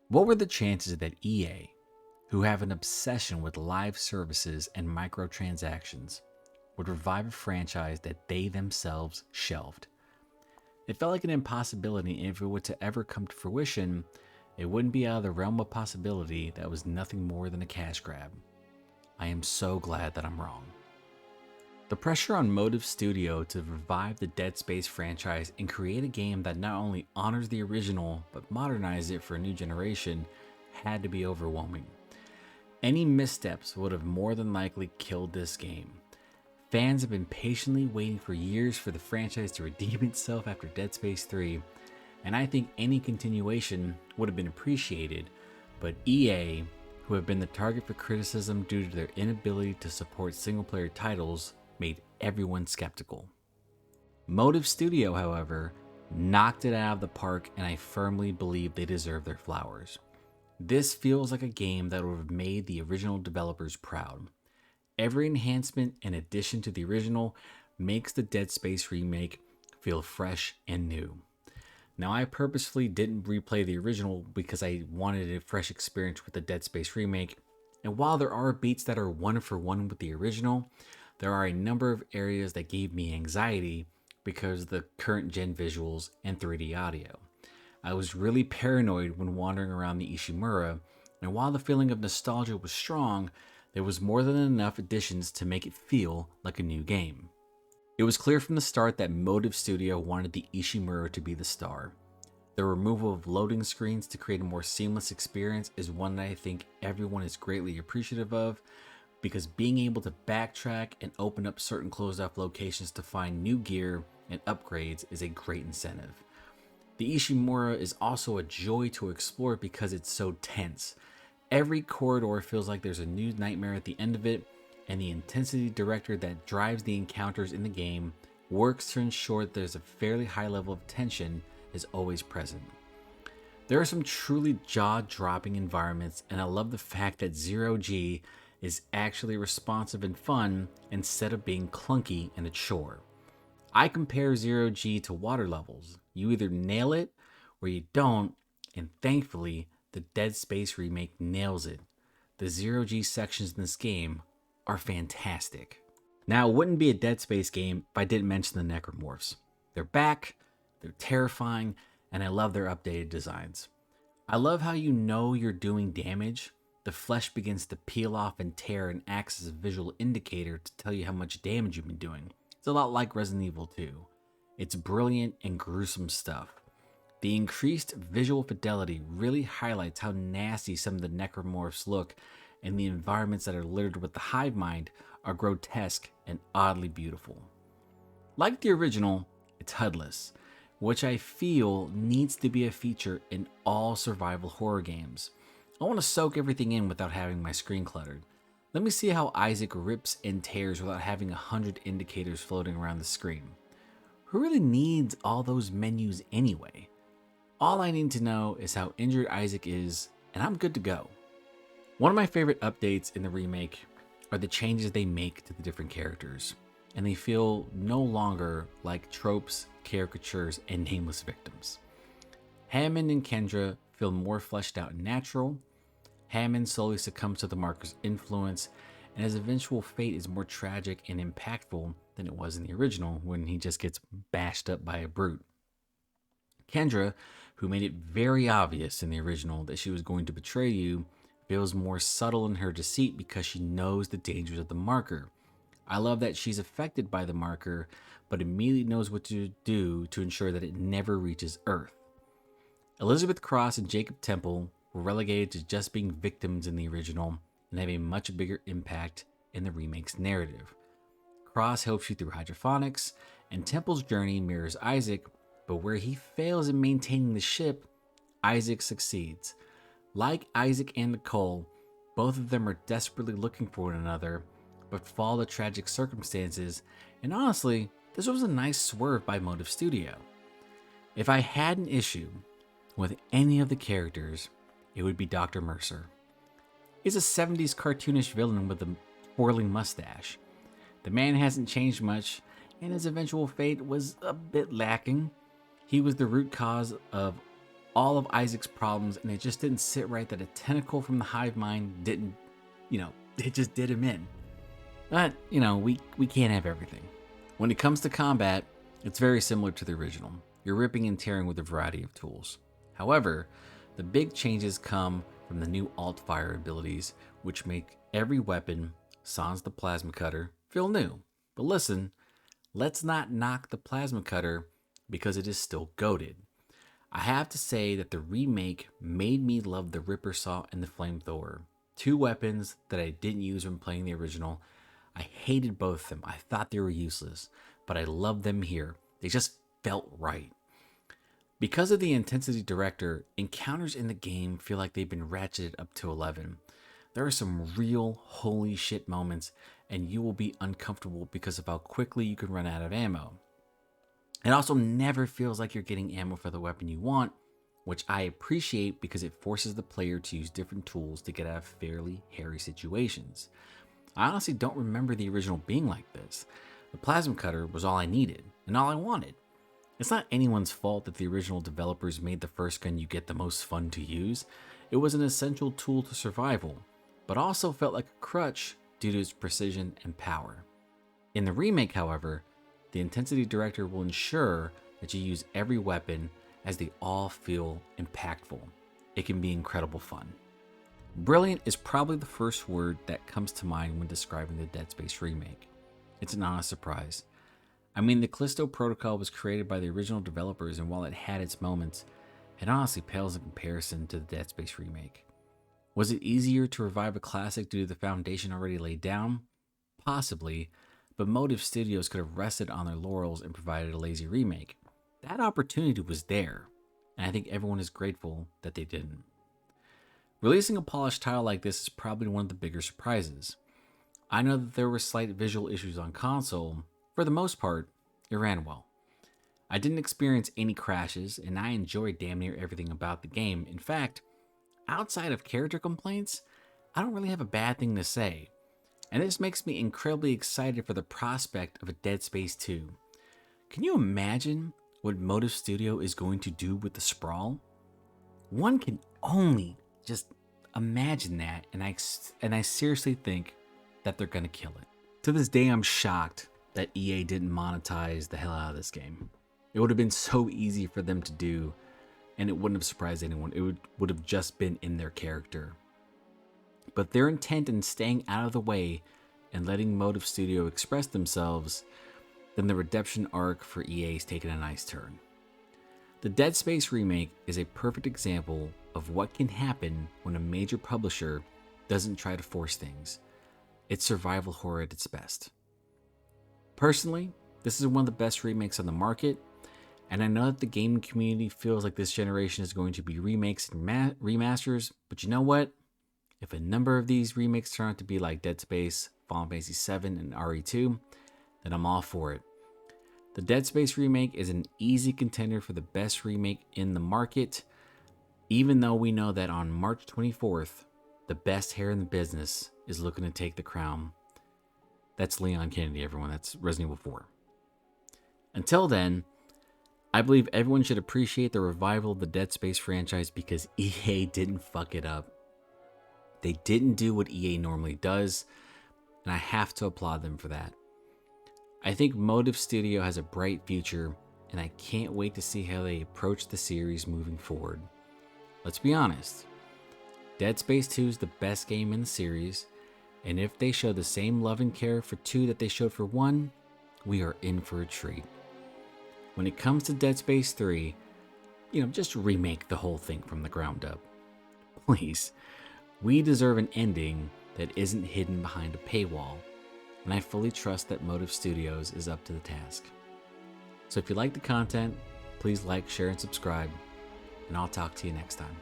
What were the chances that EA, who have an obsession with live services and microtransactions, would revive a franchise that they themselves shelved? It felt like an impossibility, and if it were to ever come to fruition, it wouldn't be out of the realm of possibility that was nothing more than a cash grab. I am so glad that I'm wrong. The pressure on Motive Studio to revive the Dead Space franchise and create a game that not only honors the original but modernizes it for a new generation had to be overwhelming. Any missteps would have more than likely killed this game. Fans have been patiently waiting for years for the franchise to redeem itself after Dead Space 3, and I think any continuation would have been appreciated, but EA, who have been the target for criticism due to their inability to support single-player titles, made everyone skeptical. Motive Studio, however, knocked it out of the park, and I firmly believe they deserve their flowers. This feels like a game that would have made the original developers proud. Every enhancement and addition to the original makes the Dead Space remake feel fresh and new. Now, I purposefully didn't replay the original because I wanted a fresh experience with the Dead Space remake, and while there are beats that are one for one with the original, there are a number of areas that gave me anxiety because of the current gen visuals and 3D audio. I was really paranoid when wandering around the Ishimura, and while the feeling of nostalgia was strong, there was more than enough additions to make it feel like a new game. It was clear from the start that Motive Studio wanted the Ishimura to be the star. The removal of loading screens to create a more seamless experience is one that I think everyone is greatly appreciative of, because being able to backtrack and open up certain closed off locations to find new gear and upgrades is a great incentive. The Ishimura is also a joy to explore because it's so tense. Every corridor feels like there's a new nightmare at the end of it, and the intensity director that drives the encounters in the game works to ensure that there's a fairly high level of tension is always present. There are some truly jaw-dropping environments, and I love the fact that ZeroG is actually responsive and fun instead of being clunky and a chore. I compare ZeroG to water levels. You either nail it or you don't, and thankfully, the Dead Space remake nails it. The ZeroG sections in this game are fantastic. Now, it wouldn't be a Dead Space game if I didn't mention the Necromorphs. They're back, they're terrifying, and I love their updated designs. I love how you know you're doing damage. The flesh begins to peel off and tear and acts as a visual indicator to tell you how much damage you've been doing. It's a lot like Resident Evil 2. It's brilliant and gruesome stuff. The increased visual fidelity really highlights how nasty some of the necromorphs look, and the environments that are littered with the hive mind are grotesque and oddly beautiful. Like the original, it's HUDless, which I feel needs to be a feature in all survival horror games. I want to soak everything in without having my screen cluttered. Let me see how Isaac rips and tears without having 100 indicators floating around the screen. Who really needs all those menus anyway? All I need to know is how injured Isaac is, and I'm good to go. One of my favorite updates in the remake are the changes they make to the different characters, and they feel no longer like tropes, caricatures, and nameless victims. Hammond and Kendra feel more fleshed out and natural. Hammond slowly succumbs to the marker's influence, and his eventual fate is more tragic and impactful than it was in the original when he just gets bashed up by a brute. Kendra, who made it very obvious in the original that she was going to betray you, feels more subtle in her deceit because she knows the dangers of the marker. I love that she's affected by the marker, but immediately knows what to do to ensure that it never reaches Earth. Elizabeth Cross and Jacob Temple were relegated to just being victims in the original and have a much bigger impact in the remake's narrative. Cross helps you through hydroponics, and Temple's journey mirrors Isaac, but where he fails in maintaining the ship, Isaac succeeds. Like Isaac and Nicole, both of them are desperately looking for one another, but fall to tragic circumstances, and honestly, this was a nice swerve by Motive Studio. If I had an issue with any of the characters, it would be Dr. Mercer. He's a 70s cartoonish villain with a twirling mustache. The man hasn't changed much, and his eventual fate was a bit lacking. He was the root cause of all of Isaac's problems, and it just didn't sit right that a tentacle from the hive mind didn't, it just did him in. But, we can't have everything. When it comes to combat, it's very similar to the original. You're ripping and tearing with a variety of tools. However, the big changes come from the new alt-fire abilities, which make every weapon, sans the plasma cutter, feel new. But listen, let's not knock the plasma cutter because it is still goated. I have to say that the remake made me love the Ripper Saw and the Flamethrower, two weapons that I didn't use when playing the original. I hated both of them. I thought they were useless, but I loved them here. They just felt right. Because of the intensity director, encounters in the game feel like they've been ratcheted up to 11. There are some real holy shit moments, and you will be uncomfortable because of how quickly you can run out of ammo. It also never feels like you're getting ammo for the weapon you want, which I appreciate because it forces the player to use different tools to get out of fairly hairy situations. I honestly don't remember the original being like this. The plasma cutter was all I needed, and all I wanted. It's not anyone's fault that the original developers made the first gun you get the most fun to use. It was an essential tool to survival, but also felt like a crutch due to its precision and power. In the remake, however, the intensity director will ensure that you use every weapon as they all feel impactful. It can be incredible fun. Brilliant is probably the first word that comes to mind when describing the Dead Space remake. It's an honest surprise. I mean, the Callisto Protocol was created by the original developers, and while it had its moments, it honestly pales in comparison to the Dead Space remake. Was it easier to revive a classic due to the foundation already laid down? Possibly, but Motive Studios could have rested on their laurels and provided a lazy remake. That opportunity was there, and I think everyone is grateful that they didn't. Releasing a polished title like this is probably one of the bigger surprises. I know that there were slight visual issues on console. For the most part, it ran well. I didn't experience any crashes, and I enjoyed damn near everything about the game. In fact, outside of character complaints, I don't really have a bad thing to say. And this makes me incredibly excited for the prospect of a Dead Space 2. Can you imagine what Motive Studio is going to do with the sprawl? One can only just imagine that, and I seriously think that they're going to kill it. To this day, I'm shocked that EA didn't monetize the hell out of this game. It would have been so easy for them to do, and it wouldn't have surprised anyone. It would have just been in their character. But their intent in staying out of the way and letting Motive Studio express themselves, then the redemption arc for EA is taking a nice turn. The Dead Space remake is a perfect example of what can happen when a major publisher doesn't try to force things. It's survival horror at its best. Personally, this is one of the best remakes on the market, and I know that the gaming community feels like this generation is going to be remakes and remasters, but you know what? If a number of these remakes turn out to be like Dead Space, Final Fantasy VII, and RE2, then I'm all for it. The Dead Space remake is an easy contender for the best remake in the market, even though we know that on March 24th, the best hair in the business is looking to take the crown. That's Leon Kennedy, everyone. That's Resident Evil 4. Until then, I believe everyone should appreciate the revival of the Dead Space franchise because EA didn't fuck it up. They didn't do what EA normally does, and I have to applaud them for that. I think Motive Studio has a bright future, and I can't wait to see how they approach the series moving forward. Let's be honest, Dead Space 2 is the best game in the series, and if they show the same love and care for 2 that they showed for 1, we are in for a treat. When it comes to Dead Space 3, just remake the whole thing from the ground up. Please. We deserve an ending that isn't hidden behind a paywall, and I fully trust that Motive Studios is up to the task. So if you like the content, please like, share, and subscribe, and I'll talk to you next time.